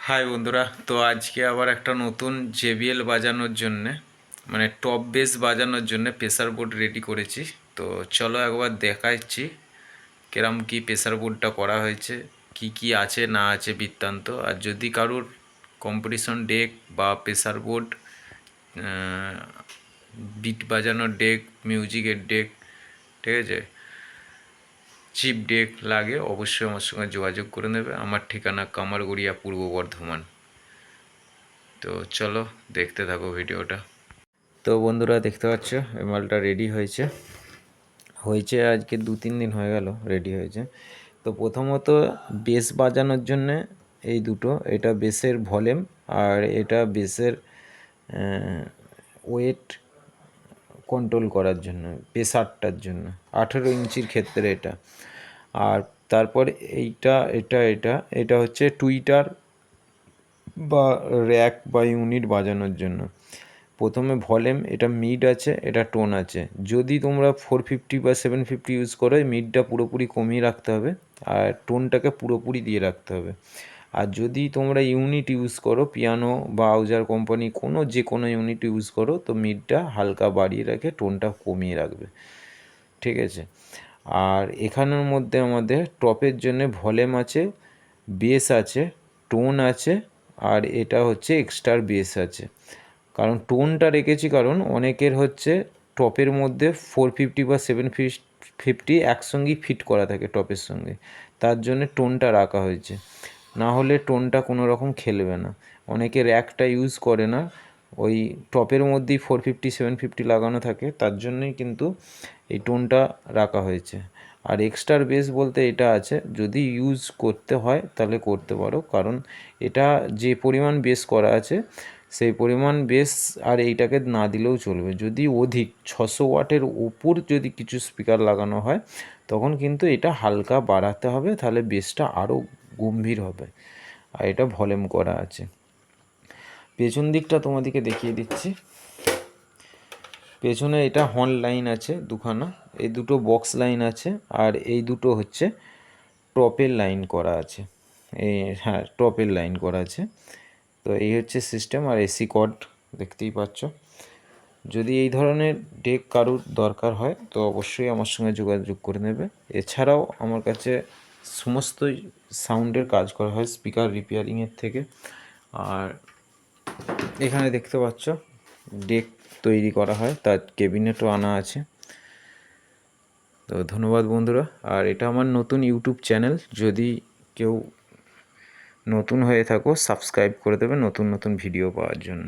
High বন্ধুরা, তো আজকে আবার একটা নতুন জেবিএল বাজানোর জন্যে মানে টপ বেস বাজানোর জন্য প্রেসার বোর্ড রেডি করেছি। তো চলো একবার দেখাচ্ছি কেরম কি প্রেসার বোর্ডটা করা হয়েছে, কি কি আছে না আছে বৃত্তান্ত। আর যদি কারুর কম্পিটিশন ডেক বা প্রেসার বোর্ড, বিট বাজানোর ডেক, মিউজিকের ডেক, ঠিক আছে, চিপ ডেক লাগে অবশ্যই আমার সঙ্গে যোগাযোগ করে নেবে। আমার ঠিকানা কামারগড়িয়া, পূর্ব বর্ধমান। তো চলো দেখতে থাকো ভিডিওটা। তো বন্ধুরা দেখতে পাচ্ছ এই মালটা রেডি হয়েছে হয়েছে আজকে 2-3 দিন হয়ে গেল রেডি হয়েছে। তো প্রথমত বেস বাজানোর জন্যে এই দুটো, এটা বেসের ভলিউম আর এটা বেসের ওয়েট কন্ট্রোল করার জন্য, প্রেসারটার জন্য 18 ইঞ্চির ক্ষেত্রে এটা। আর তারপর এটা হচ্ছে টুইটার বা র্যাক বা ইউনিট বাজানোর জন্য। প্রথমে ভলিউম, এটা মিড আছে, এটা টোন আছে। যদি তোমরা 450 বা 750 ইউজ করো, মিডটা পুরোপুরি কমিয়ে রাখতে হবে আর টোনটাকে পুরোপুরি দিয়ে রাখতে হবে। আর যদি তোমরা ইউনিট ইউজ করো, পিয়ানো বা আউজার কোম্পানি যে কোনো ইউনিট ইউজ করো, তো মিডটা হালকা বাড়িয়ে রাখে, টোনটা কমিয়ে রাখবে, ঠিক আছে। আর এখানের মধ্যে আমাদের টপের জন্য ভলিউম আছে, বেস আছে, টোন আছে, আর এটা হচ্ছে এক্সট্রা বেস আছে। কারণ টোনটা রেখেছি কারণ অনেকের হচ্ছে টপের মধ্যে 450 বা 750 একসঙ্গেই ফিট করা থাকে টপের সঙ্গে, তার জন্য টোনটা রাখা হয়েছে। না হলে টোনটা কোনো রকম খেলবে না। অনেকে র্যাকটা ইউজ করে না, ওই টপের মধ্যেই 450 750 লাগানো থাকে, তার জন্যই কিন্তু এই টোনটা রাখা হয়েছে। আর এক্সট্রা বেস বলতে এটা আছে, যদি ইউজ করতে হয় তাহলে করতে পারো, কারণ এটা যে পরিমাণ বেস করা আছে সেই পরিমাণ বেস আর এইটাকে না দিলেও চলবে। যদি অধিক 600 ওয়াটের উপর যদি কিছু স্পিকার লাগানো হয় তখন কিন্তু এটা হালকা বাড়াতে হবে, তাহলে বেসটা আরও গম্ভীর হবে। আর এটা ভলিউম করা আছে। পেছন দিকটা তোমাদেরকে দেখিয়ে দিচ্ছি। পেছনে এটা হর্ন লাইন আছে দুখানা, এই দুটো বক্স লাইন আছে, আর এই দুটো হচ্ছে টপের লাইন করা আছে। হ্যাঁ, টপের লাইন করা আছে। তো এই হচ্ছে সিস্টেম। আর এসি কর্ড দেখতেই পাচ্ছ। যদি এই ধরনের ডেক কারুর দরকার হয় তো অবশ্যই আমার সঙ্গে যোগাযোগ করে নেবে। এছাড়াও আমার কাছে সমস্ত সাউন্ডের কাজ করা হয়, স্পিকার রিপেয়ারিংয়ের থেকে। আর এখানে দেখতে পাচ্ছ ডেক তৈরি করা হয়, তার ক্যাবিনেটও আনা আছে। তো ধন্যবাদ বন্ধুরা। আর এটা আমার নতুন ইউটিউব চ্যানেল, যদি কেউ নতুন হয়ে থাকো সাবস্ক্রাইব করে দেবে নতুন নতুন ভিডিও পাওয়ার জন্য।